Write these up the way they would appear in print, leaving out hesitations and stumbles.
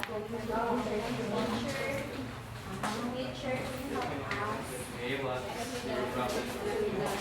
Teacher, Okay, what's your problem? Are you done?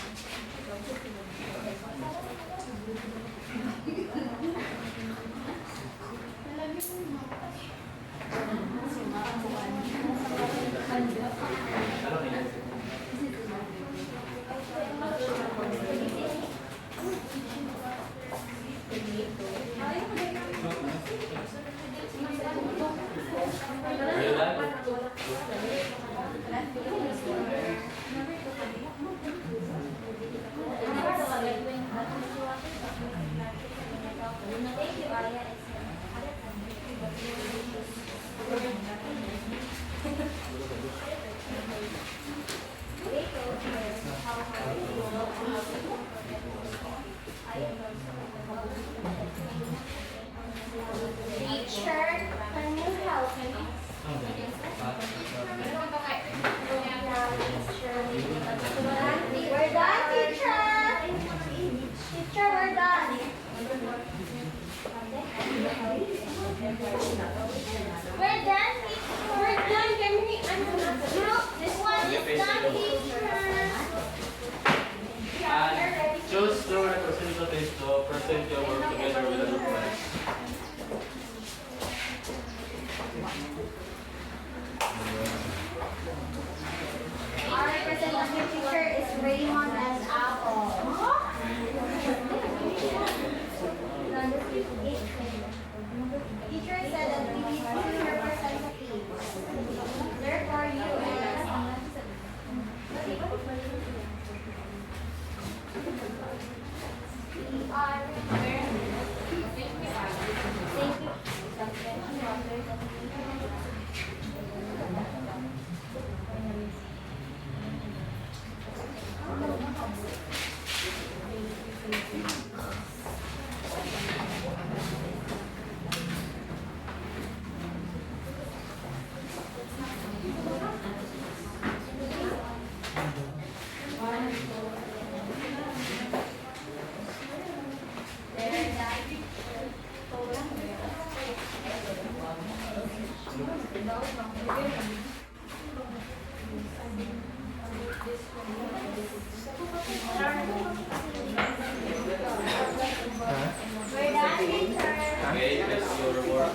Thank you, Aya. Teacher, can you help me? We're done, teacher. Teacher, we're done. We're done, teacher. We're done. Can we? This one is done, teacher. And choose two representatives to present your work together with the group. Our representative teacher is Raymond and Apple. Teacher said that we need two representatives. Therefore, you We're done, teacher. Okay, that's your work.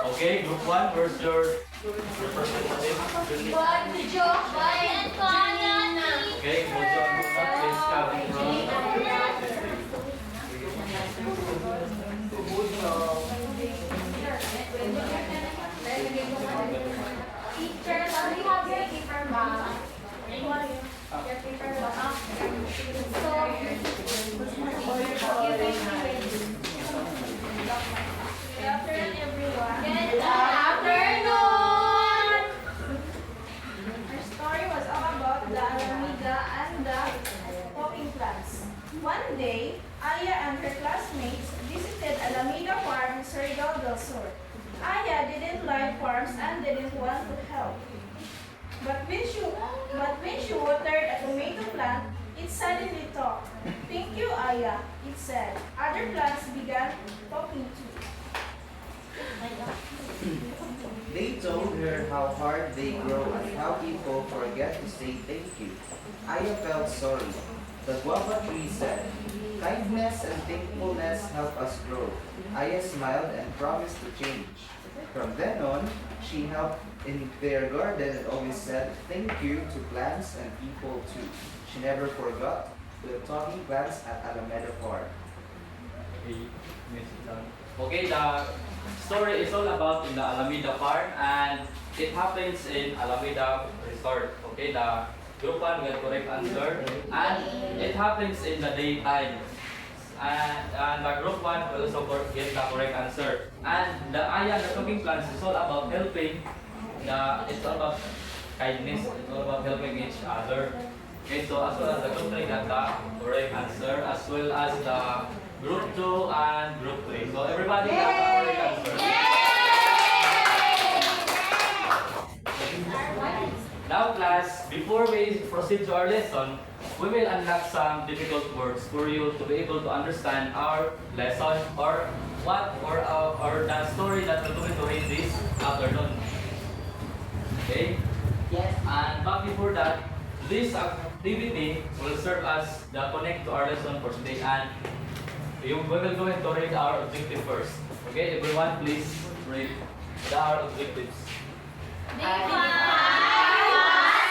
Okay, group one, where's your representative? Okay, Mojo and Group one, please come in Teacher, can we have your paper back? Your paper back. Good afternoon, everyone. Good afternoon. Our story was all about the Alameda and the talking plants. One day, Aya and her classmates visited Alameda Farm in Surigao del Sur. Aya didn't like farms and didn't want to help. But when she watered a tomato plant, it suddenly talked. "Thank you, Aya," it said. Other plants began talking too. They told her how hard they grow and how people forget to say thank you. Aya felt sorry. The guava tree said, "Kindness and thankfulness help us grow." Aya smiled and promised to change. From then on, she helped in their garden and always said thank you to plants and people too. She never forgot the talking plants at Alameda Farm. Okay, the story is all about in the Alameda Farm and it happens in Alameda Resort. Okay, the group one got correct answer and it happens in the daytime. And the group one will also get the correct answer. And the Aya, the talking plants is all about helping. It's all about kindness. It's all about helping each other. Okay, so as well as the group 3 got the correct answer, as well as the group 2 and group 3. So everybody got the correct answer. Now class, before we proceed to our lesson, we will unlock some difficult words for you to be able to understand our lesson or the story that we're going to read this afternoon. Okay? Yes. And but before that, this activity will serve as the connect to our lesson for today, and we will going to read our objective first. Okay, everyone, please read our objectives.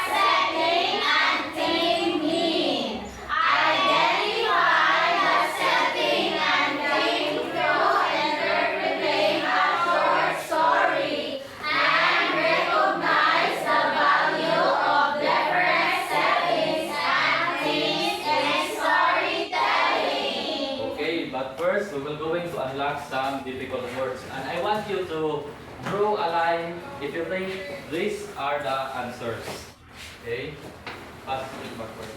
Setting and theme mean. Identify the setting and theme through interpreting a short story and recognize the value of different settings and themes in storytelling. Okay, but first we will going to unlock some difficult words, and I want you to draw a line if you think these are the answers. Okay, pass it backward.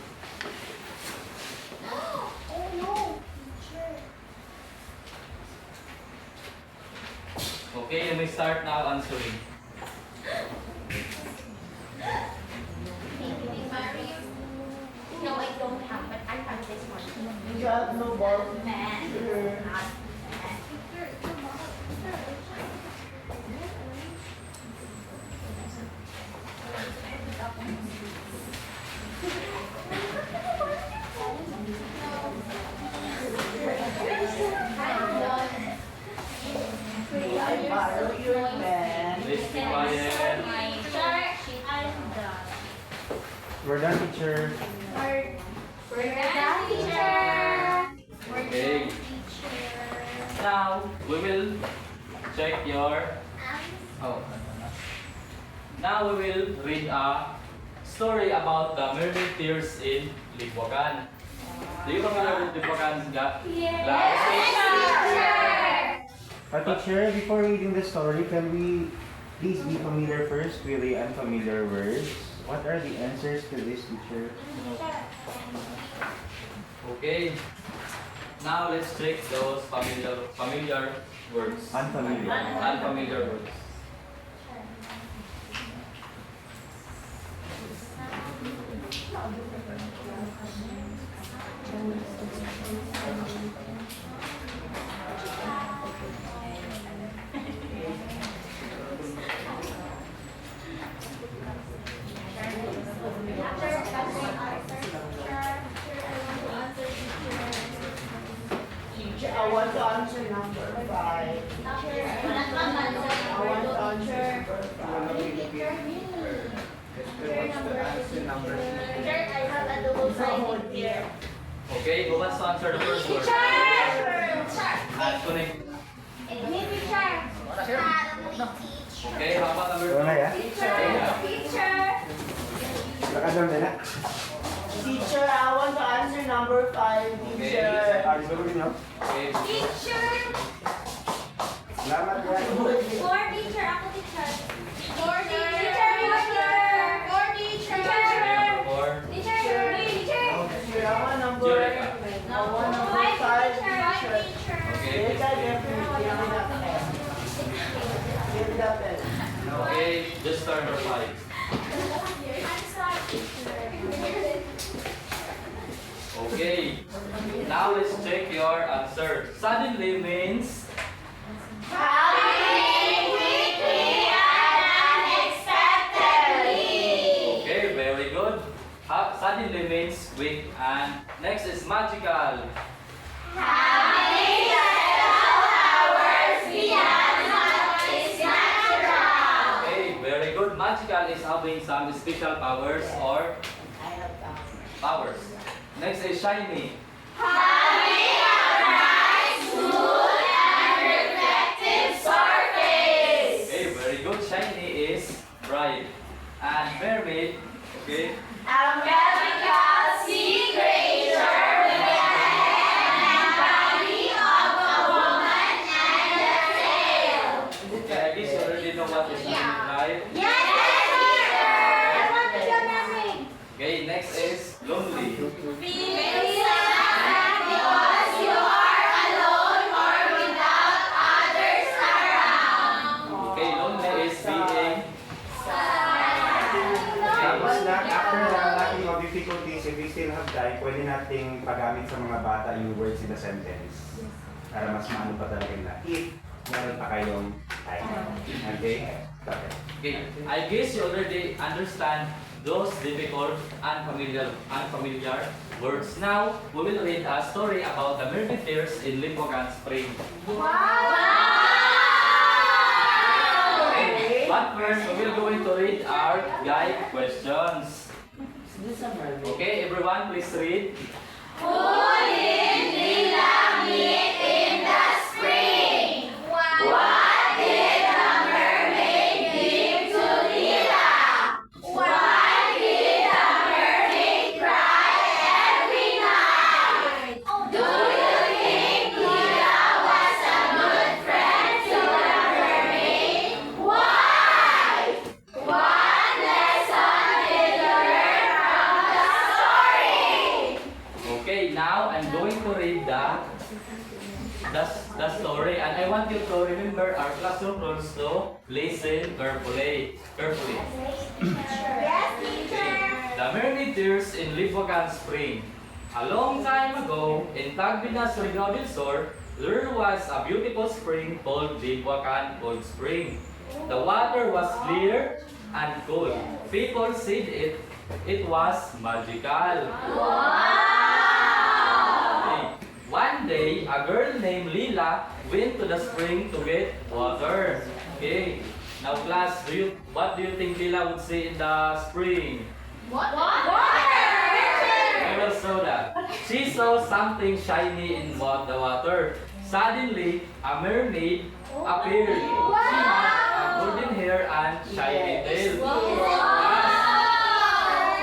Oh no, teacher. Okay, you may start now answering. No, I don't have, but I have this one. You have no ball. Man. Sure. Not I borrow your pen. Please be quiet. We're done, teacher. Okay. Now we will check your. Oh. Now we will read a story about the mermaid tears in Lipuagan. Do you familiar with Lipuagan? Teacher, before reading the story, can we please be familiar first with the unfamiliar words? What are the answers to this, teacher? Okay. Now let's check those familiar words. Unfamiliar. Unfamiliar words. Teacher, I want to answer number 5. I want to answer number 5. Oh dear. Okay, who wants to answer the first word? Connect. Okay, how about number Wala ya? two? Nakadam din na. Teacher, I want to answer number 5. Teacher. Ah, gusto ko rin, no? Okay. Salamat yan. Number four. Teacher, I want number 5. Teacher. Okay. Yes, I definitely have that pen. Give that pen. Okay, just start number 5. Okay. Now let's check your answer. Suddenly means okay, very good. Suddenly means quick, and next is magical. Okay, very good. Magical is having some special powers or I have that. powers. Next is shiny. Okay, very good. Shiny is bright. And mermaid, okay. Okay, I guess you already know what is mermaid, right? Okay, next is look. Feel sad because you are alone or without others around. Okay, lonely is being. Tapos after lacking of difficulties, if we still have time, pwede nating paggamit sa mga bata yung words in the sentence. Para mas maano pa talaga nila. If meron pa kayong time. Okay? Okay. Okay, I guess you already understand those difficult, unfamiliar words. Now, we will read a story about the mermaid tears in Lipogan Spring. Okay, but first, we will going to read our guide questions. Okay, everyone, please read. Who did Lila meet in the spring? What did the mermaid give to Lila? Why did the mermaid cry every night? Do you think Lila was a good friend to the mermaid? Why? What lesson did you learn from the story? Okay, now I'm going to read the story, and I want you to remember our classroom rules to listen carefully. Yes, teacher. The mermaid tears in Lipogan Spring. A long time ago, in Tagbinas, Surigao del Sur, there was a beautiful spring called Lipogan Cold Spring. The water was clear and cool. People said it was magical. Okay. One day, a girl named Lila went to the spring to get water. Okay. Now, class, what do you think Lila would say in the spring? I will show that. She saw something shiny in the water. Suddenly, a mermaid appeared. She had a golden hair and shiny tail.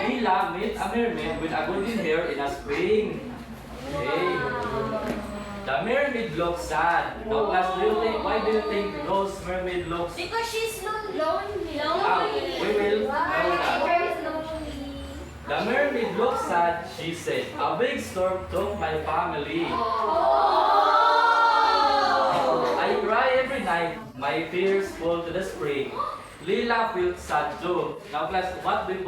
Lila met a mermaid with a golden hair in a spring. Okay. The mermaid looks sad. Now, class, why do you think Rose mermaid looks? Because she's lonely. We will know that. The mermaid looks sad. She said, "A big storm took my family. I cry every night. My tears fall to the spring." Lila felt sad too. Now, class, what do you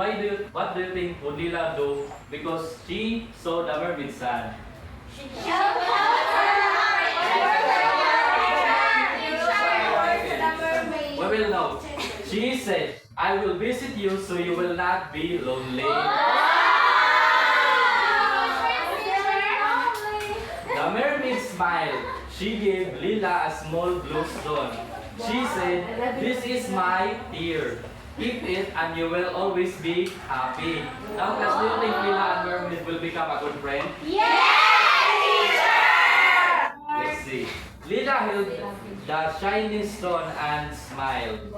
think would Lila do because she saw the mermaid sad? We will know. She said, "I will visit you so you will not be lonely." The mermaid smiled. She gave Lila a small blue stone. She said, "This is my tear. Keep it and you will always be happy." Now, class, do you think Lila and mermaid will become a good friend? Let's see. Lila held the shiny stone and smiled.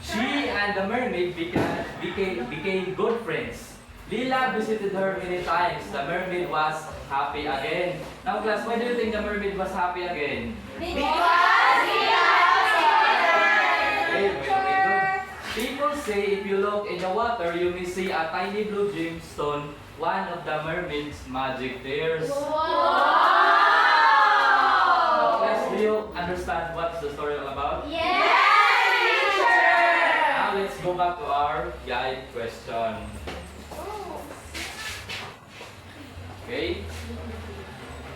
She and the mermaid became good friends. Lila visited her many times. The mermaid was happy again. Now, class, why do you think the mermaid was happy again? Okay, very good. People say if you look in the water, you may see a tiny blue gemstone, one of the mermaid's magic tears. Now, class, do you understand what's the story all about? Now, let's go back to our guide question. Okay.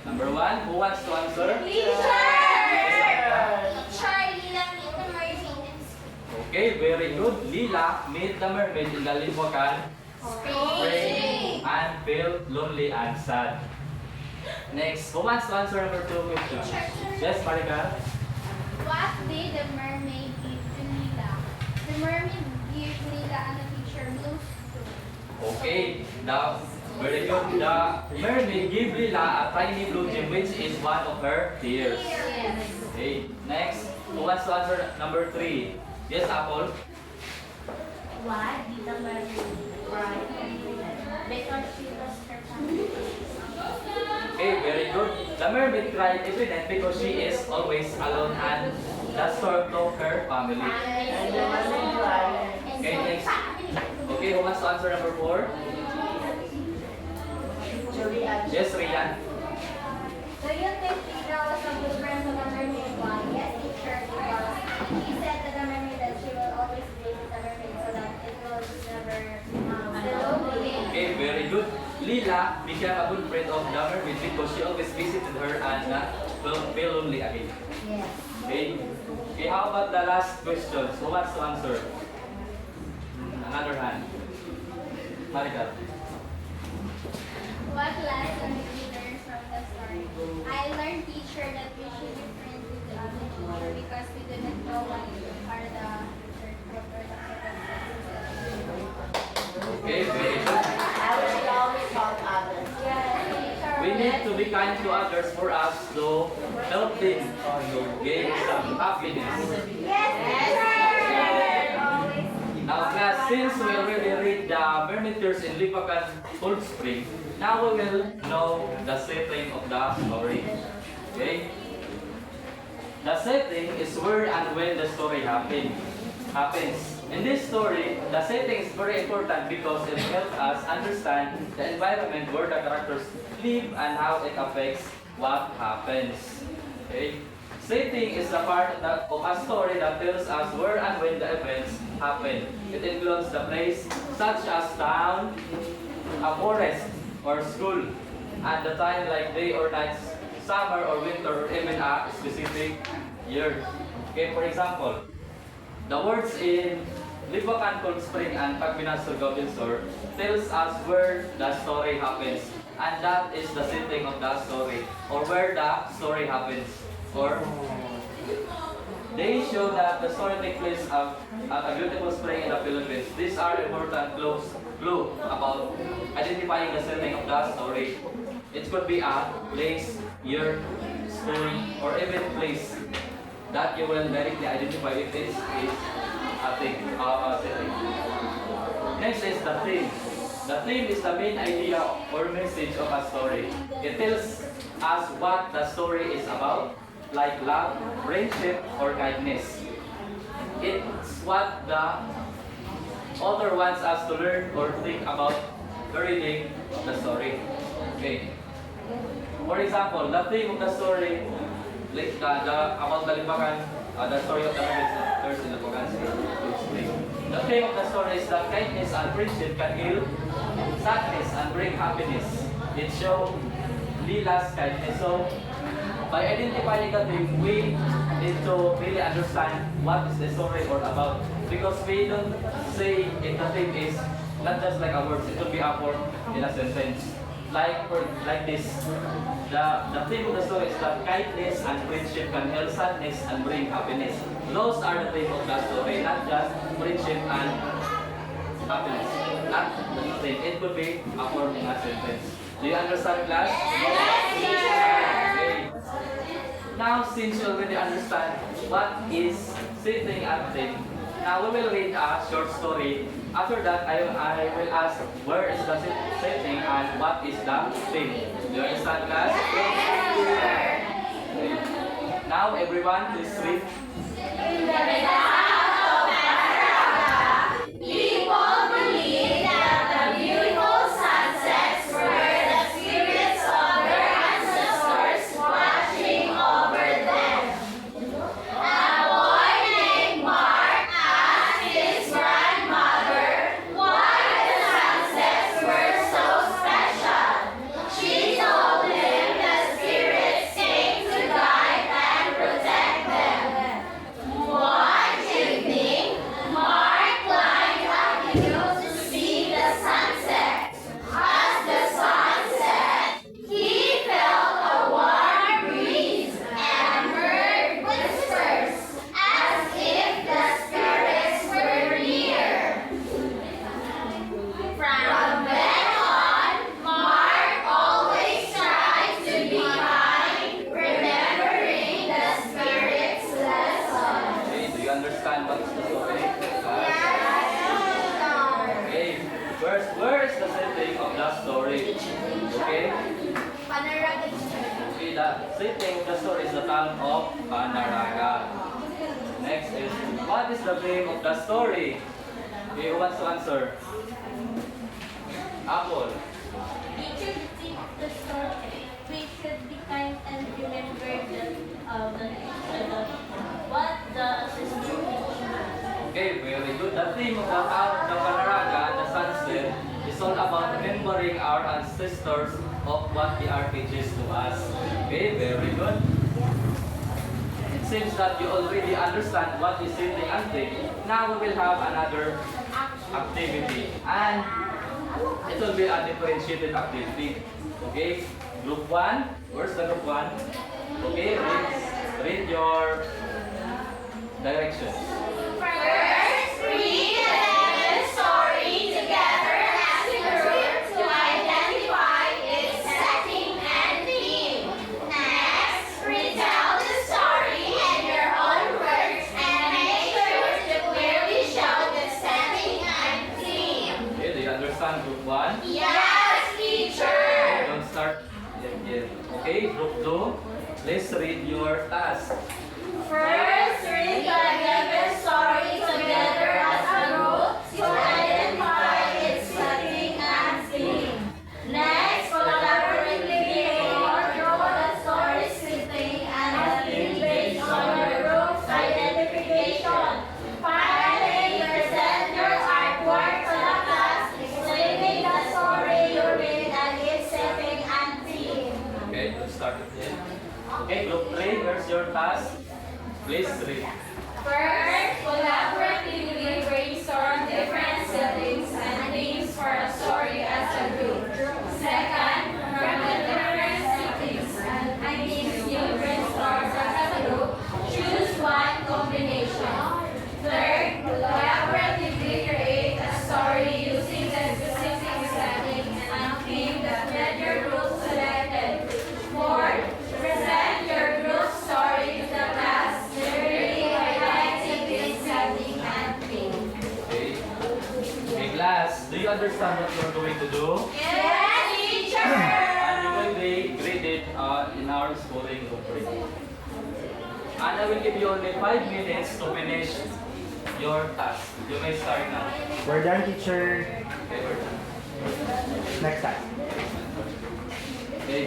Number 1, who wants to answer? Okay, very good. Lila met the mermaid in the Lipogan Spring and felt lonely and sad. Next, who wants to answer number 2 question? Yes, Marika? What did the mermaid give to Lila? The mermaid gave Lila and the teacher blue stone. Okay, very good. The mermaid gave Lila a tiny blue gem, which is one of her tears. Okay, next, who wants to answer number 3? Yes, Apple? Why did the mermaid cry? Because she lost her family. Okay, very good. The mermaid cried every night because she is always alone and the storm took her family. Okay, next. Okay, who wants to answer number 4? Yes, Rian. Do you think Lila was a good friend to the mermaid? Why? Yes, teacher, because he said to the mermaid that she will always visit the mermaid so that it will never feel lonely. Okay, very good. Lila became a good friend of the mermaid because she always visited her and will feel lonely again. Yes. Okay. Okay, how about the last question? Who wants to answer? Another hand. Marika. What lesson did you learn from the story? I learned, teacher, that we should be friends with the other teacher because we didn't know what are the third quarter of Okay, very good. I will always help others. Yes. We need to be kind to others for us to help them to gain some happiness. Yes, teacher. Always. Now class, since we already read the Mermaid Tears in Lipacan Cold Spring, now we will know the setting of the story. Okay? The setting is where and when the story happens. In this story, the setting is very important because it helps us understand the environment where the characters live and how it affects what happens. Okay? Setting is the part of a story that tells us where and when the events happen. It includes the place such as town, a forest, or school, and the time like day or night, summer or winter, or even a specific year. Okay, for example, the words in Lipacan Cold Spring and Pagbinas Surigao del Sur tells us where the story happens, and that is the setting of the story, or where the story happens. Or they show that the story takes place at a beautiful spring in the Philippines. These are important clue about identifying the setting of the story. It could be a place, year, school, or even place that you will directly identify if it is a setting. Next is the theme. The theme is the main idea or message of a story. It tells us what the story is about, like love, friendship, or kindness. It's what the author wants us to learn or think about reading the story. Okay. For example, the theme of the story, like about the Lipacan, the story of the Mermaid in the Lipacan Spring. The theme of the story is that kindness and friendship can heal sadness and bring happiness. It shows Lila's kindness. So, by identifying the theme, we need to really understand what is the story all about. Because we don't say if the theme is not just like a word, it could be a form in a sentence. Like this. The theme of the story is that kindness and friendship can heal sadness and bring happiness. Those are the theme of the story, not just friendship and happiness. Not the theme. It could be a form in a sentence. Do you understand, class? Okay. Now, since you already understand what is setting and theme, now we will read a short story. After that, I will ask where is the setting and what is the theme. Do you understand, class? Okay. Now, everyone, please read. In the behalf of Panorama, people believe that the beautiful sunsets were the spirits of their ancestors watching over them. A boy named Mark asked his grandmother why the sunsets were so special. She told him the spirits came to guide and protect them. One evening, Mark climbed up the hill to see the sunset. As the sun set, he felt a warm breeze and heard whispers as if the spirits were near. From then on, Mark always tried to be kind, remembering the spirits' lesson. Okay, do you understand what is the story? Okay, where is the setting of the story? Okay? Okay, the setting of the story is the town of Panaraga. Next is, what is the name of the story? Okay, who wants to answer? Apple. Teacher, the theme of the story It's all about remembering our ancestors of what they are teaches to us. Okay, very good. It seems that you already understand what is sitting and thing. Now we will have another activity, and it will be a differentiated activity. Okay, group 1. Where's the group 1? Okay, read your directions. First, read the story together as a group to identify its setting and theme. Next, retell the story in your own words and make sure to clearly show the setting and theme. Okay, do you understand group 1? Yes, teacher! Okay, don't start yet. Okay, group 2. Please read your task. First, read the given story together as a group to identify its setting and theme. Next, collaboratively draw the story's setting and the theme based on your group's identification. Finally, present your artwork to the class, explaining the story you read and its setting and theme. Okay, let's start again. Okay, group 3, where's your task? Please read. First, collaboratively brainstorm different settings and themes for a story as a group. Second, from the different settings and themes you brainstorm as a group, choose one combination. Third, collaboratively create a story using the specific setting and theme that your group selected. Fourth, present your group story to the class, clearly highlighting its setting and theme. Okay. Okay, class, do you understand what you're going to do? Yes, teacher! And you will be graded in our scoring rubric. And I will give you only 5 minutes to finish your task. You may start now. We're done, teacher. Okay, we're done. Next time. Okay.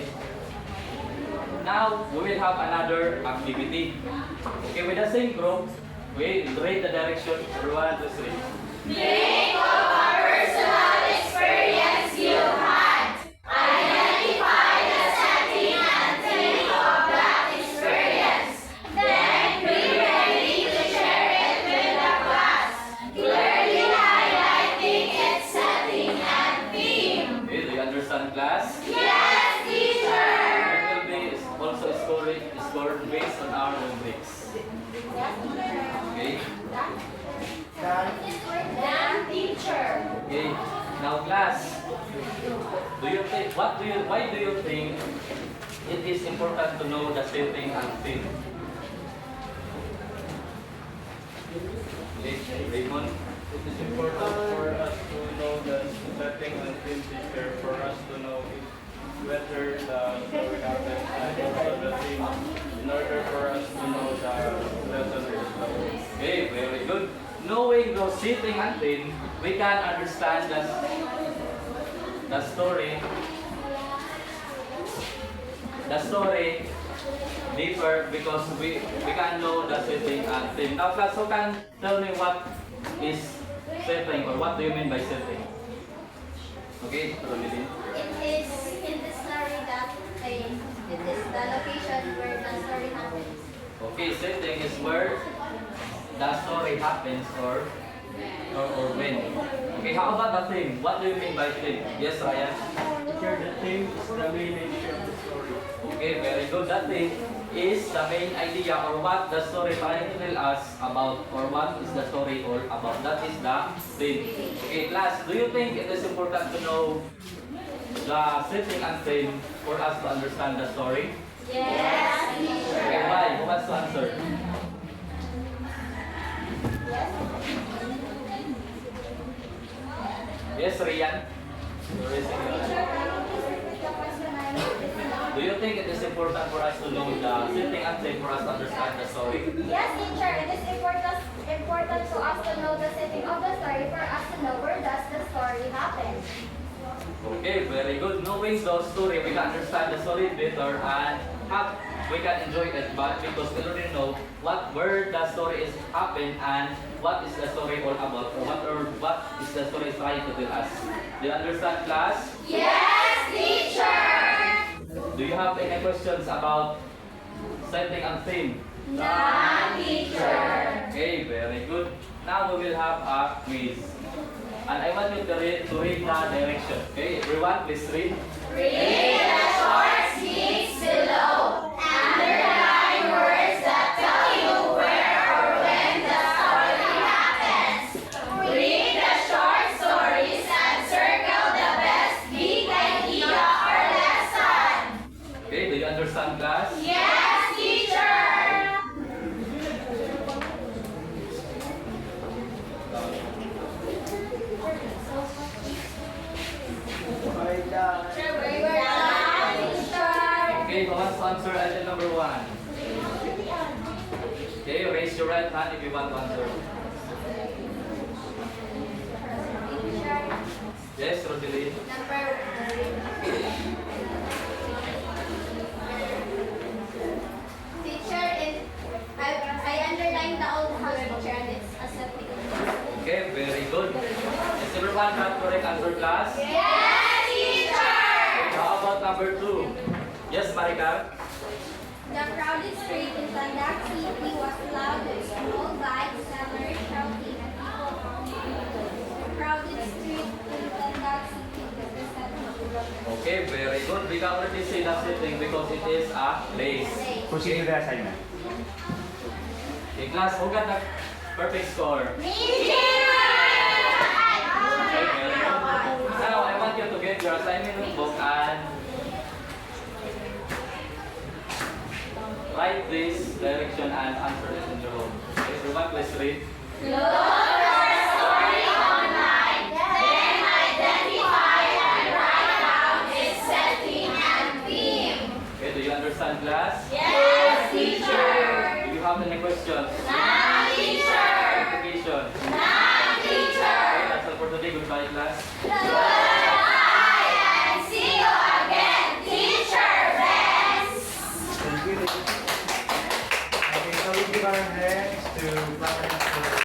Now, we will have another activity. Okay, with the same group, we read the direction 1 to 3. Think of a personal experience you had. Identify the setting and theme of that experience. Then be ready to share it with the class, clearly highlighting its setting and theme. Okay, do you understand, class? Yes, teacher! It will be also scored based on our rubrics. Okay? Done, teacher. Okay. Now, class, why do you think it is important to know the setting and theme? Okay, Raymond. It is important for us to know the setting and theme, teacher, for us to know whether the story happens and also the theme in order for us to know the lesson result. Okay, very good. Knowing those setting and theme, we can understand the story deeper because we can know the setting and theme. Now, class, who can tell me what is setting or what do you mean by setting? Okay, Romilin. It is in the story that it is the location where the story happens. Okay, setting is where the story happens or when. Okay, how about the theme? What do you mean by theme? Yes, Ryan? Teacher, the theme is the main issue of the story. Okay, very good. That theme is the main idea or what the story trying to tell us about or what is the story all about. That is the theme. Okay, class, do you think it is important to know the setting and theme for us to understand the story? Yes, Okay, teacher. why? Who wants to answer? Yes, Rian? You're raising your hand. Do you think it is important for us to know the setting and theme for us to understand the story? Yes, teacher. It is important to us to know the setting of the story for us to know where does the story happen. Okay, very good. Knowing the story, we can understand the story better and we can enjoy it, but because we already know where the story is happened and what is the story all about, or what is the story trying to tell us. Do you understand, class? Yes, teacher! Do you have any questions about setting and theme? No, teacher! Okay, very good. Now we will have a quiz. And I want you to read the direction. Okay, everyone, please read. Read the short sheets below. Underline words that tell you where or when the story happens. Read the short stories and circle the best big idea or lesson. Okay, do you understand, class? Yes, teacher! We're done. We're done, teacher. Okay, who wants to answer item number 1? Okay, raise your right hand if you want to answer. Yes, Rosalie. Teacher, I underlined the old house picture and it's a septic. Okay, very good. Is everyone have correct answer, class? Yes, teacher! Okay, how about number 2? Yes, Maricar? The crowded street in Tandak City was loud with small bikes, sellers shouting, and people honking. The crowded street in Tandak City was the center. Okay, very good. We can already say the same thing because it is a place. Proceed to the assignment. Okay, class, who got the perfect score? Me, Okay, very good. Now, I want you to get your assignment notebook and write this direction and answer it in your home. Okay, everyone, please read. Look for a story online, then identify and write down its setting and theme. Okay, do you understand, class? Yes, teacher. Do you have any questions? None, teacher. Clarification? None, teacher. Okay, that's all for today. Goodbye, class. Goodbye.